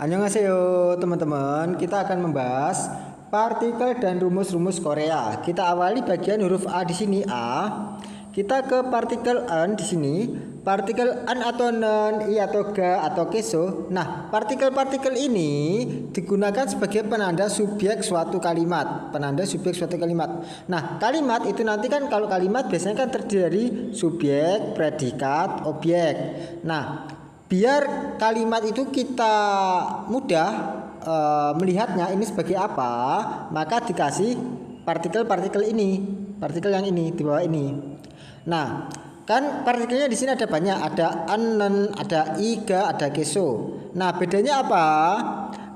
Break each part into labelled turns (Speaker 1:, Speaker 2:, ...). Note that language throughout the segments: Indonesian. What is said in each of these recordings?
Speaker 1: Annyeonghaseyo teman-teman, kita akan membahas partikel dan rumus-rumus Korea. Kita awali bagian huruf A di sini A. Kita ke partikel an di sini. Partikel an atau nen, i atau ga atau keso. Nah, partikel-partikel ini digunakan sebagai penanda subjek suatu kalimat. Penanda subjek suatu kalimat. Nah, kalimat itu nanti kan kalau kalimat biasanya kan terdiri dari subjek, predikat, objek. Nah, biar kalimat itu kita mudah melihatnya ini sebagai apa, maka dikasih partikel-partikel ini, partikel yang ini di bawah ini. Nah, kan partikelnya di sini ada banyak, ada anen, ada iga, ada keso. Nah, bedanya apa?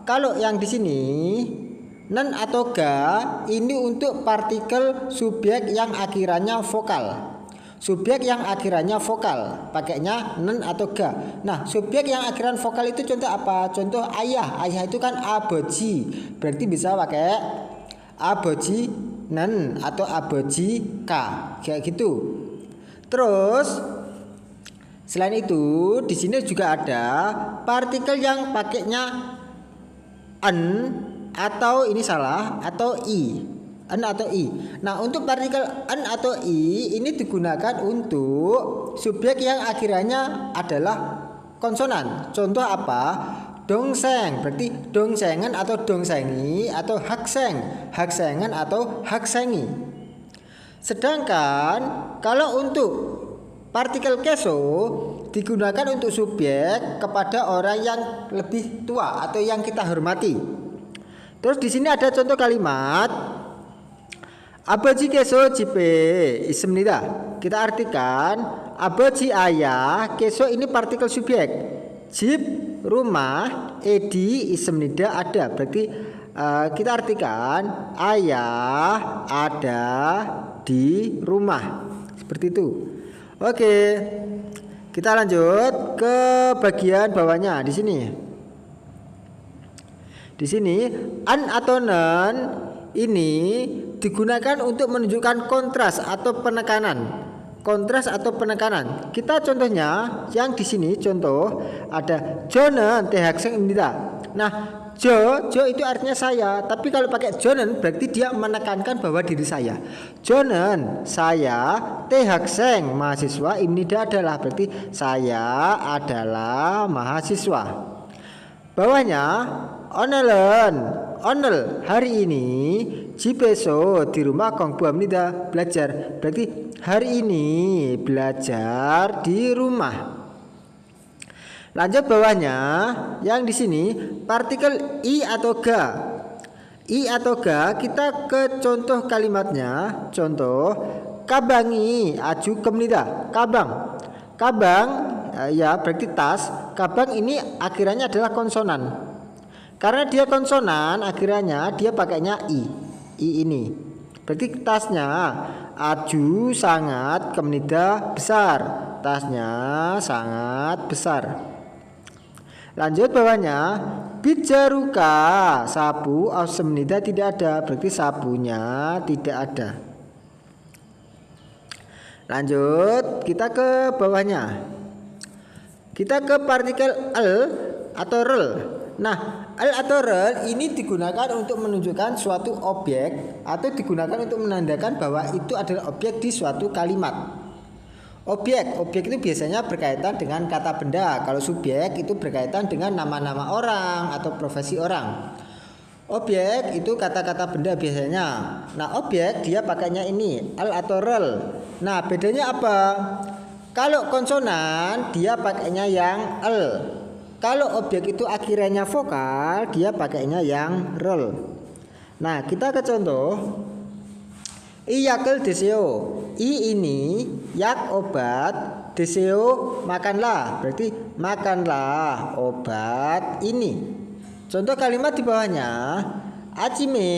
Speaker 1: Kalau yang di sini nen atau ga ini untuk partikel subjek yang akhirannya vokal. Subjek yang akhirannya vokal pakainya nen atau ga. Nah, subjek yang akhiran vokal itu contoh apa? Contoh ayah. Ayah itu kan aboji. Berarti bisa pakai aboji nen atau aboji ka. Kayak gitu. Terus selain itu di sini juga ada partikel yang pakainya en atau ini salah atau i. An atau i. Nah, untuk partikel an atau i ini digunakan untuk subjek yang akhirannya adalah konsonan. Contoh apa? Dongseng, berarti dongsengan atau dongsengi atau hakseng, haksengan atau haksengi. Sedangkan kalau untuk partikel keso digunakan untuk subjek kepada orang yang lebih tua atau yang kita hormati. Terus di sini ada contoh kalimat 아버지 keso jipe ismnida. Kita artikan abaji ayah, keso ini partikel subjek. Jip rumah, edi ismnida ada. Berarti kita artikan ayah ada di rumah. Seperti itu. Oke. Kita lanjut ke bagian bawahnya di sini. Di sini an atau nen ini digunakan untuk menunjukkan kontras atau penekanan. Kontras atau penekanan. Kita contohnya yang di sini contoh ada jonen tehakseng imnida. Nah, jo itu artinya saya, tapi kalau pakai jonen berarti dia menekankan bahwa diri saya. Jonen saya, tehakseng mahasiswa, imnida adalah berarti saya adalah mahasiswa. Bawahnya onel hari ini jipeso di rumah kong buamnida belajar. Berarti hari ini belajar di rumah. Lanjut bawahnya yang di sini partikel i atau ga. I atau ga kita ke contoh kalimatnya. Contoh kabangi aju kemnida. Kabang ya berarti tas. Kabang ini akhirannya adalah konsonan. Karena dia konsonan akhirannya dia pakainya i ini. Berarti tasnya aju sangat kemnida besar. Tasnya sangat besar. Lanjut bawahnya bijaruka sapu ausmnida tidak ada. Berarti sapunya tidak ada. Lanjut kita ke bawahnya. Kita ke partikel l atau rel. Nah, al atau rel ini digunakan untuk menunjukkan suatu objek atau digunakan untuk menandakan bahwa itu adalah objek di suatu kalimat. Objek itu biasanya berkaitan dengan kata benda. Kalau subjek itu berkaitan dengan nama-nama orang atau profesi orang. Objek itu kata-kata benda biasanya. Nah, objek dia pakainya ini al atau rel. Nah, bedanya apa? Kalau konsonan dia pakainya yang l. Kalau objek itu akhirannya vokal, dia pakainya yang rel. Nah, kita ke contoh. Iyakil deseo. I ini yak obat, deseo makanlah. Berarti makanlah obat ini. Contoh kalimat di bawahnya. Acime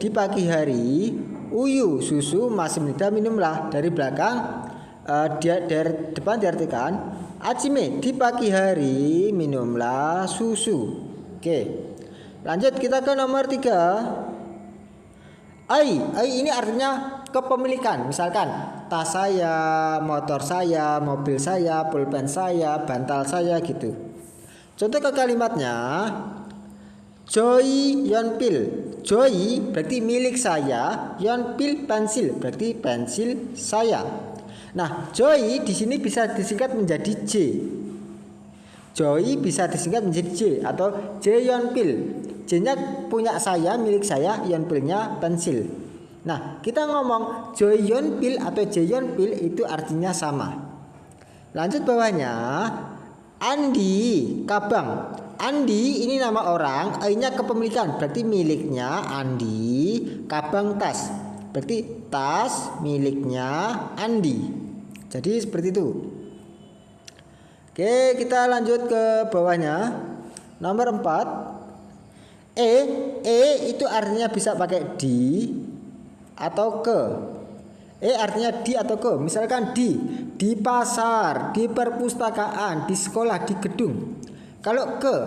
Speaker 1: di pagi hari, uyu susu masmnida minumlah. Dari belakang dari depan diartikan acime di pagi hari minumlah susu. Oke. Lanjut kita ke nomor 3. Ai ini artinya kepemilikan. Misalkan tas saya, motor saya, mobil saya, pulpen saya, bantal saya gitu. Contoh ke kalimatnya. Joy Yonpil. Joy berarti milik saya, Yonpil pensil berarti pensil saya. Nah, Joy di sini bisa disingkat menjadi J. Joy bisa disingkat menjadi J atau J Yonpil. J-nya punya saya, milik saya, Yonpilnya pensil. Nah, kita ngomong Joy Yonpil atau J Yonpil itu artinya sama. Lanjut bawahnya, Andi Kabang. Andi ini nama orang, I-nya kepemilikan berarti miliknya Andi. Kabang tas berarti tas miliknya Andi. Jadi seperti itu. Oke, kita lanjut ke bawahnya. Nomor 4. E itu artinya bisa pakai di atau ke. Artinya di atau ke. Misalkan di pasar, di perpustakaan, di sekolah, di gedung. Kalau ke,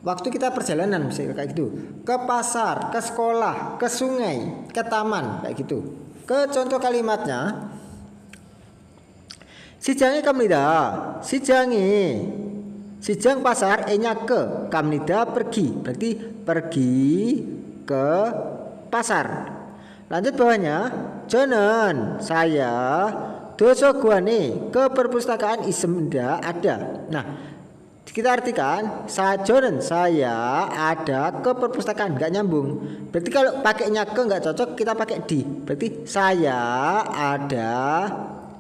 Speaker 1: waktu kita perjalanan misalnya kayak gitu, ke pasar, ke sekolah, ke sungai, ke taman kayak gitu. Ke contoh kalimatnya, Sijange kamnida, sijang pasar, nya ke, kamnida pergi, berarti pergi ke pasar. Lanjut bawahnya, jonen saya, doso guane ke perpustakaan isemda ada. Nah, kita artikan sajonen saya ada ke perpustakaan, nggak nyambung. Berarti kalau pakainya ke nggak cocok, kita pakai di. Berarti saya ada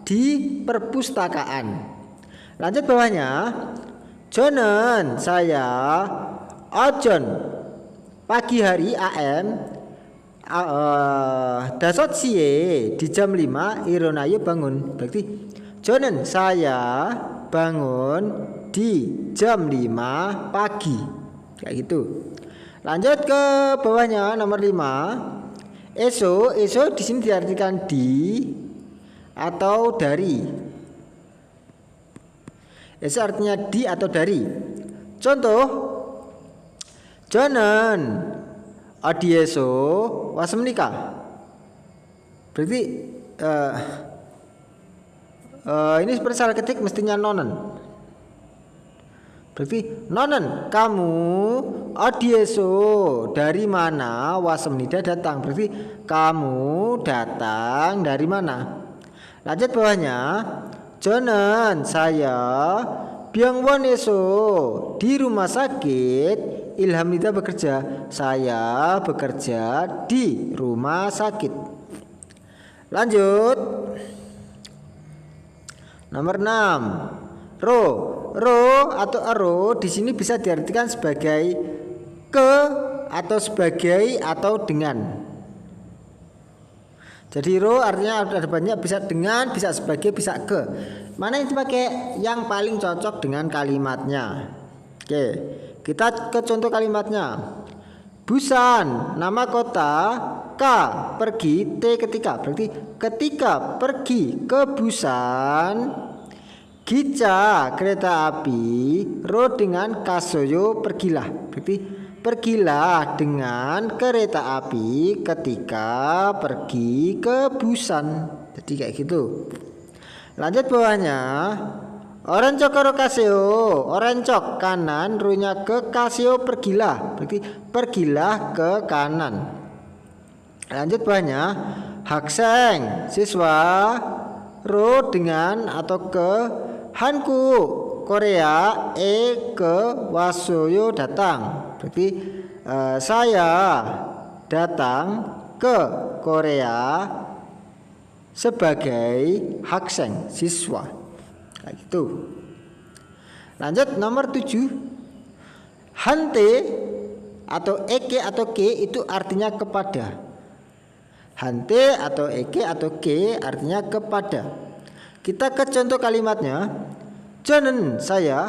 Speaker 1: di perpustakaan. Lanjut bawahnya, jonen saya ojon pagi hari AM dasot sie di jam 5 ironayo bangun. Berarti jonen saya bangun di jam 5 pagi. Kayak gitu. Lanjut ke bawahnya nomor 5. Eso di sini diartikan di atau dari. Eso artinya di atau dari. Contoh, jonen adieso wasemnika. Berarti ini seperti salah ketik, mestinya nonen. Berarti nonen kamu adieso dari mana, wasemnida datang. Berarti kamu datang dari mana. Lanjut bawahnya, jonen saya biangwoneso di rumah sakit ilhamnida bekerja. Saya bekerja di rumah sakit. Lanjut nomor 6. Ro atau aro di sini bisa diartikan sebagai ke atau sebagai atau dengan. Jadi ro artinya ada banyak, bisa dengan, bisa sebagai, bisa ke. Mana yang dipakai yang paling cocok dengan kalimatnya? Oke, kita ke contoh kalimatnya. Busan nama kota, K pergi, T ketika. Berarti ketika pergi ke Busan, Gica kereta api, ro dengan kasoyo pergilah. Berarti pergilah dengan kereta api ketika pergi ke Busan. Jadi kayak gitu. Lanjut bawahnya, orencok karo kaseo, orencok kanan, runya ke kaseo pergilah. Berarti pergilah ke kanan. Lanjut bawahnya, hakseng siswa, ro dengan atau ke Hanku Korea, ke wasoyo datang. Berarti saya datang ke Korea sebagai hakseng siswa. Kayak gitu. Lanjut nomor 7. Hante atau eke atau ke itu artinya kepada. Hante atau eke atau ke artinya kepada. Kita ke contoh kalimatnya. Jonen saya,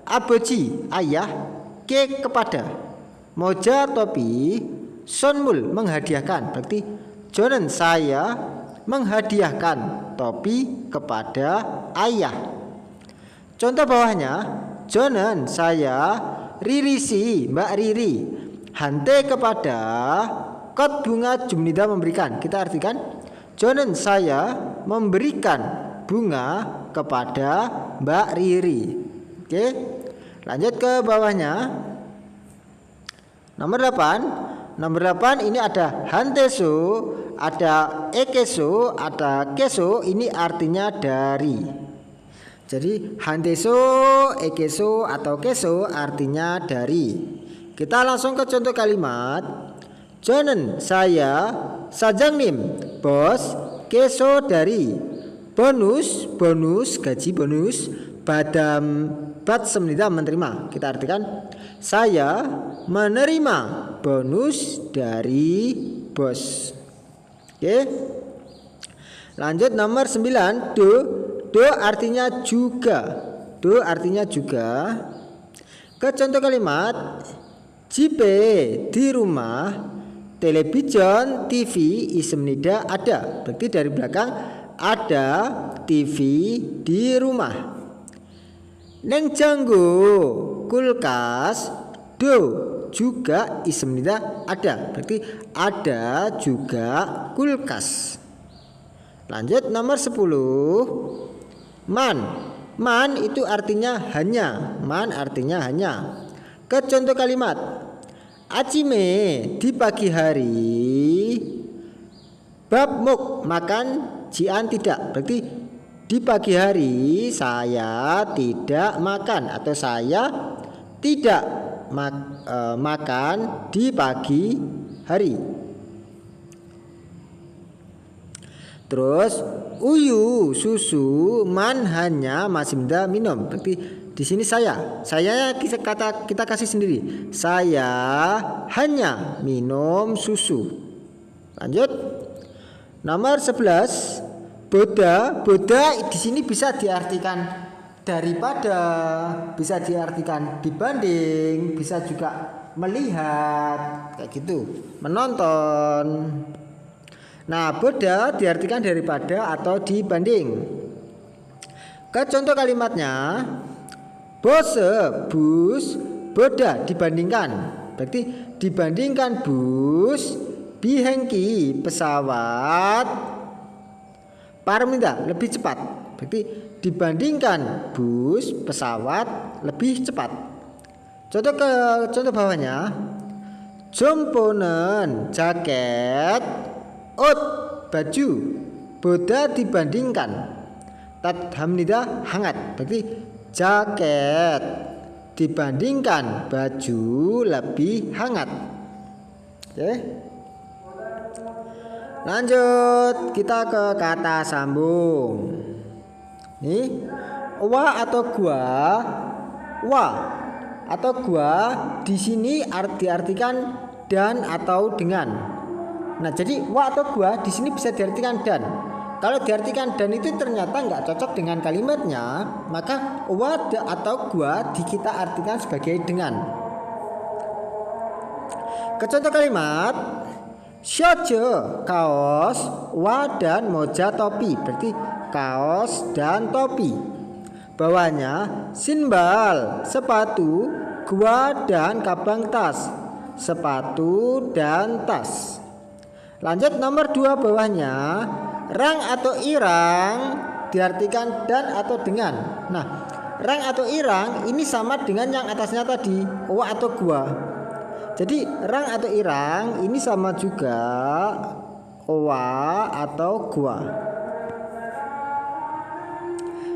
Speaker 1: abeji ayah, ke kepada. Moja topi, sonmul menghadiahkan. Berarti jonen saya menghadiahkan topi kepada ayah. Contoh bawahnya, jonen saya ririsi Mbak Riri, hante kepada kot bunga jumnida memberikan. Kita artikan jonen saya memberikan bunga kepada Mbak Riri. Oke, lanjut ke bawahnya. Nomor 8. Nomor 8 ini ada hanteso, ada ekeso, ada keso. Ini artinya dari. Jadi hanteso, ekeso atau keso artinya dari. Kita langsung ke contoh kalimat. Jonen saya sajangnim bos keso dari bonus gaji bonus badam bat semenida menerima. Kita artikan saya menerima bonus dari bos. Oke. Lanjut nomor 9. Do artinya juga. Do artinya juga. Ke contoh kalimat. Jipe di rumah, television TV ismenida ada. Berarti dari belakang ada TV di rumah. Neng janggo kulkas do juga ismenida ada. Berarti ada juga kulkas. Lanjut nomor 10. Man itu artinya hanya. Man artinya hanya. Ke contoh kalimat. Acime di pagi hari babmuk makan jian tidak. Berarti di pagi hari saya tidak makan atau saya tidak makan di pagi hari. Terus uyu susu man hanya masih muda minum. Berarti di sini saya kita kasih sendiri. Saya hanya minum susu. Lanjut. Nomor 11. Boda di sini bisa diartikan daripada, bisa diartikan dibanding, bisa juga melihat, kayak gitu, menonton. Nah, boda diartikan daripada atau dibanding. Ke contoh kalimatnya, bose bus boda dibandingkan. Berarti dibandingkan bus bihengki pesawat Parminda lebih cepat. Berarti dibandingkan bus pesawat lebih cepat. Contoh bawahnya. Jomponen jaket out baju boda dibandingkan tadhamnida hangat. Berarti jaket dibandingkan baju lebih hangat. Oke. Lanjut kita ke kata sambung. Nih, wa atau gua. Wa atau gua di sini diartikan dan atau dengan. Nah, jadi wa atau gua di sini bisa diartikan dan. Kalau diartikan dan itu ternyata nggak cocok dengan kalimatnya, maka wa atau gua kita artikan sebagai dengan. Ke contoh kalimat. Shoje kaos, wa dan moja topi. Berarti kaos dan topi. Bawahnya sinbal sepatu, gua dan kabang tas. Sepatu dan tas. Lanjut nomor 2 bawahnya. Rang atau irang diartikan dan atau dengan. Nah, rang atau irang ini sama dengan yang atasnya tadi, wa atau gua. Jadi rang atau irang ini sama juga wa atau gua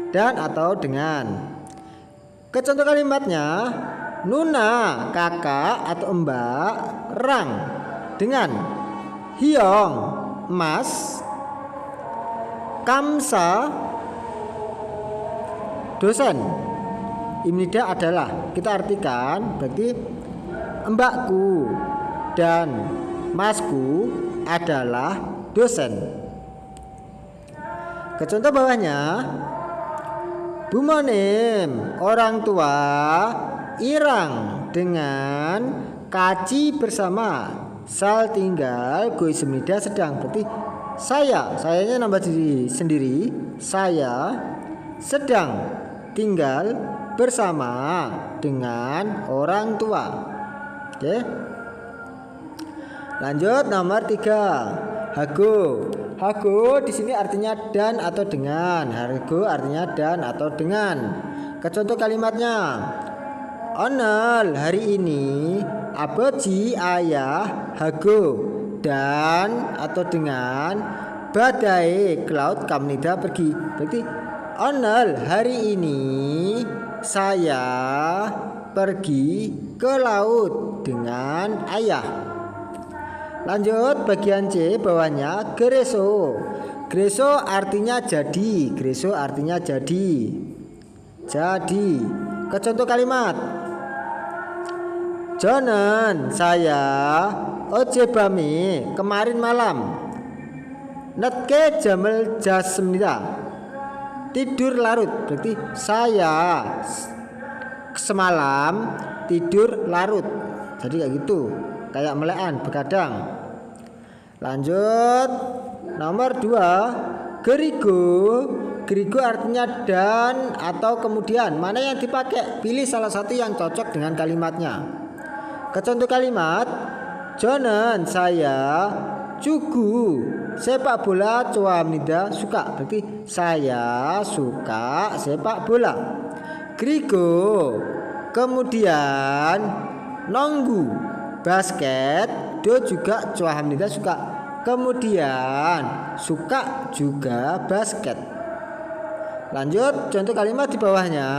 Speaker 1: dan atau dengan. Ke contoh kalimatnya, Nuna kakak atau mbak, rang dengan hiong emas, kamsa dosen. Imnida adalah, kita artikan berarti mbakku dan masku adalah dosen. Ke contoh bawahnya, bumonim orang tua irang dengan kaji bersama sal tinggal gue semida sedang. Berarti sayanya nambah diri sendiri, saya sedang tinggal bersama dengan orang tua. Oke. Lanjut nomor 3. Hago di sini artinya dan atau dengan. Hago artinya dan atau dengan. Ke contoh kalimatnya. Onel hari ini aboji ayah hago dan atau dengan badai ke laut kamnida pergi. Berarti onel hari ini saya pergi ke laut dengan ayah. Lanjut bagian C bawahnya gereso. Gereso artinya jadi. Gereso artinya jadi. Jadi. Ke contoh kalimat. Jonen saya oje bami kemarin malam. Netke jamel jasmida. Tidur larut. Berarti saya semalam tidur larut. Jadi kayak gitu. Kayak melean begadang. Lanjut nomor 2 gerigo. Gerigo artinya dan atau kemudian. Mana yang dipakai? Pilih salah satu yang cocok dengan kalimatnya. Ke contoh kalimat. Jonen saya cugu sepak bola coamnida suka. Berarti saya suka sepak bola. Gerigo kemudian nonggu basket do juga coamnida suka. Kemudian suka juga basket. Lanjut contoh kalimat di bawahnya.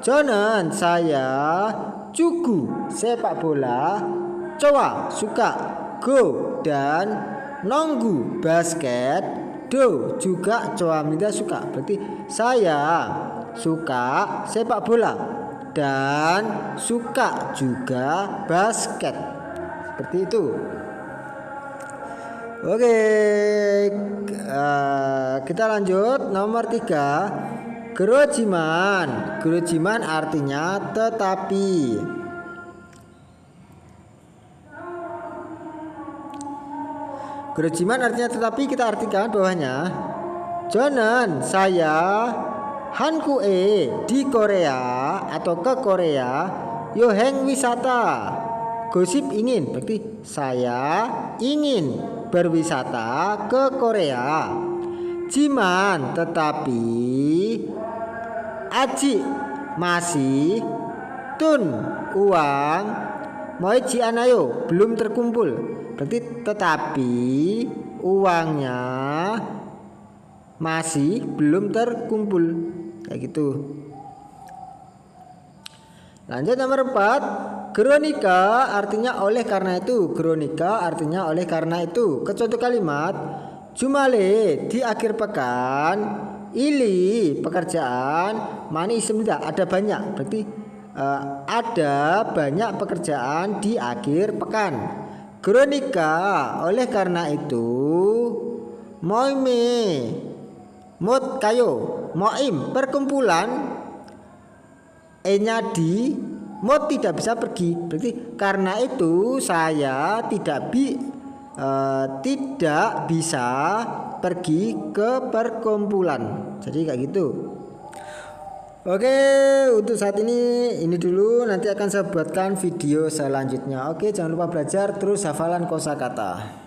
Speaker 1: Jonen saya cugu sepak bola cowa suka go dan nonggu basket do juga coamnida suka. Berarti saya suka sepak bola dan suka juga basket. Seperti itu. Oke, kita lanjut nomor 3 gerojiman. Gerojiman artinya tetapi. Gerojiman artinya tetapi kita artikan bawahnya. Jonen saya hankue di Korea atau ke Korea yoheng wisata. Gosip ingin berarti saya ingin berwisata ke Korea. Jiman tetapi aji masih tun uang moiji anayo belum terkumpul. Berarti tetapi uangnya masih belum terkumpul. Kayak gitu. Lanjut nomor 4 kronika artinya oleh karena itu. Kronika artinya oleh karena itu. Ke contoh kalimat. Jumale di akhir pekan. Ili pekerjaan. Mani semida ada banyak. Berarti ada banyak pekerjaan di akhir pekan. Kronika oleh karena itu. Moime mot kayo moim perkumpulan. E-nya di mod tidak bisa pergi. Berarti karena itu saya tidak bisa pergi ke perkumpulan. Jadi kayak gitu. Oke, untuk saat ini dulu. Nanti akan saya buatkan video selanjutnya. Oke, jangan lupa belajar terus hafalan kosakata.